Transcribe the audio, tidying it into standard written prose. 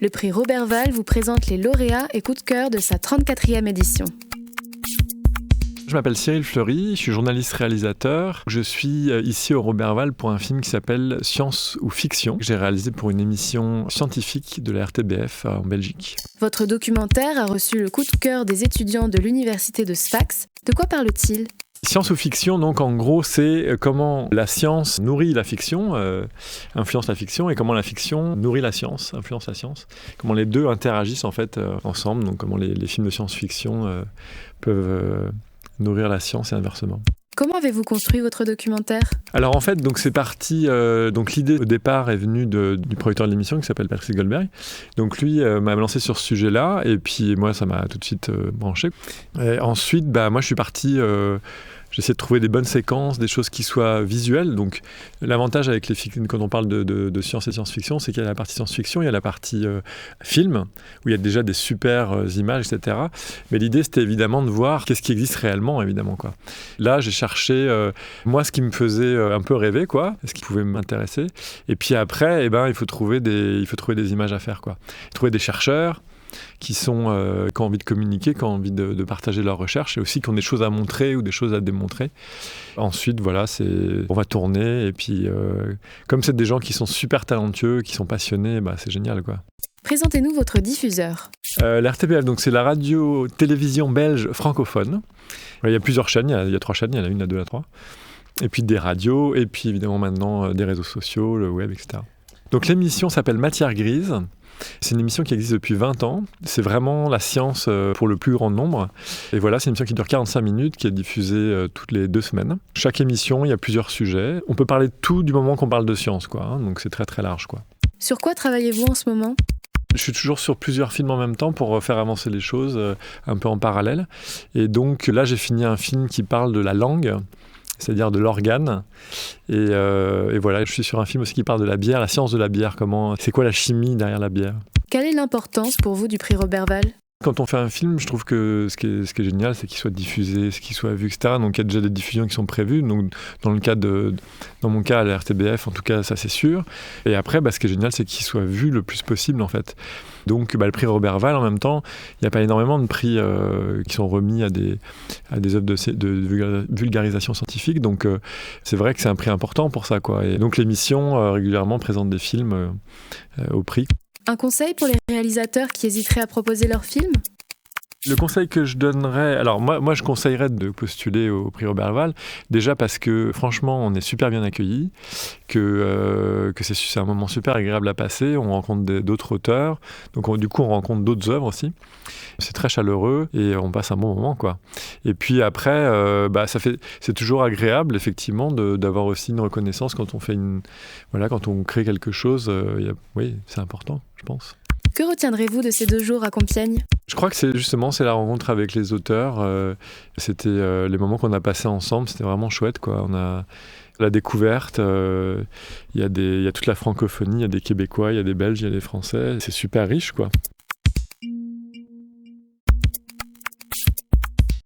Le prix Roberval vous présente les lauréats et coups de cœur de sa 34e édition. Je m'appelle Cyril Fleury, je suis journaliste-réalisateur. Je suis ici au Roberval pour un film qui s'appelle Science ou Fiction, que j'ai réalisé pour une émission scientifique de la RTBF en Belgique. Votre documentaire a reçu le coup de cœur des étudiants de l'université de Sfax. De quoi parle-t-il ? Science ou fiction, donc en gros, c'est comment la science nourrit la fiction, influence la fiction, et comment la fiction nourrit la science, influence la science. Comment les deux interagissent en fait ensemble, donc comment les films de science-fiction peuvent nourrir la science et inversement. Comment avez-vous construit votre documentaire ? Alors en fait, donc c'est parti. Donc l'idée au départ est venue du producteur de l'émission qui s'appelle Patrick Goldberg. Donc lui m'a lancé sur ce sujet-là et puis moi ça m'a tout de suite branché. Et ensuite, moi je suis parti. J'essaie de trouver des bonnes séquences, des choses qui soient visuelles. Donc, l'avantage avec les films, quand on parle de science et science-fiction, c'est qu'il y a la partie science-fiction, il y a la partie film, où il y a déjà des super images, etc. Mais l'idée, c'était évidemment de voir qu'est-ce qui existe réellement, évidemment, quoi. Là, j'ai cherché, moi, ce qui me faisait un peu rêver, quoi, ce qui pouvait m'intéresser. Et puis après, il faut trouver des images à faire, quoi. Trouver des chercheurs qui ont envie de communiquer, qui ont envie de partager leurs recherches et aussi qui ont des choses à montrer ou des choses à démontrer. Ensuite, voilà, on va tourner et puis comme c'est des gens qui sont super talentueux, qui sont passionnés, c'est génial, quoi. Présentez-nous votre diffuseur. La RTBF, donc c'est la radio-télévision belge francophone. Il y a plusieurs chaînes, il y a 3 chaînes, il y en a 1, la 2, la 3. Et puis des radios, et puis évidemment maintenant des réseaux sociaux, le web, etc. Donc l'émission s'appelle Matière grise. C'est une émission qui existe depuis 20 ans. C'est vraiment la science pour le plus grand nombre. Et voilà, c'est une émission qui dure 45 minutes, qui est diffusée toutes les 2 semaines. Chaque émission, il y a plusieurs sujets. On peut parler de tout du moment qu'on parle de science, quoi, hein, donc c'est très très large, quoi. Sur quoi travaillez-vous en ce moment ? Je suis toujours sur plusieurs films en même temps pour faire avancer les choses un peu en parallèle. Et donc là, j'ai fini un film qui parle de la langue, c'est-à-dire de l'organe. Et voilà, je suis sur un film aussi qui parle de la bière, la science de la bière, c'est quoi la chimie derrière la bière. Quelle est l'importance pour vous du prix Roberval ? Quand on fait un film, je trouve que ce qui est génial, c'est qu'il soit diffusé, qu'il soit vu, etc. Donc il y a déjà des diffusions qui sont prévues. Donc dans mon cas, à la RTBF, en tout cas, ça c'est sûr. Et après, ce qui est génial, c'est qu'il soit vu le plus possible, en fait. Donc le prix Roberval, en même temps, il n'y a pas énormément de prix qui sont remis à des œuvres de vulgarisation scientifique. Donc c'est vrai que c'est un prix important pour ça, quoi. Et donc l'émission régulièrement présente des films au prix. Un conseil pour les réalisateurs qui hésiteraient à proposer leur film ? Le conseil que je donnerais... Alors moi je conseillerais de postuler au prix Roberval, déjà parce que franchement on est super bien accueillis, que c'est un moment super agréable à passer, on rencontre d'autres auteurs, donc du coup on rencontre d'autres œuvres aussi. C'est très chaleureux et on passe un bon moment, quoi. Et puis après, c'est toujours agréable effectivement d'avoir aussi une reconnaissance quand on fait quand on crée quelque chose. Oui, c'est important, je pense. Que retiendrez-vous de ces 2 jours à Compiègne ? Je crois que c'est la rencontre avec les auteurs. C'était les moments qu'on a passés ensemble, c'était vraiment chouette, quoi. On a la découverte, il y a toute la francophonie, il y a des Québécois, il y a des Belges, il y a des Français. C'est super riche, quoi.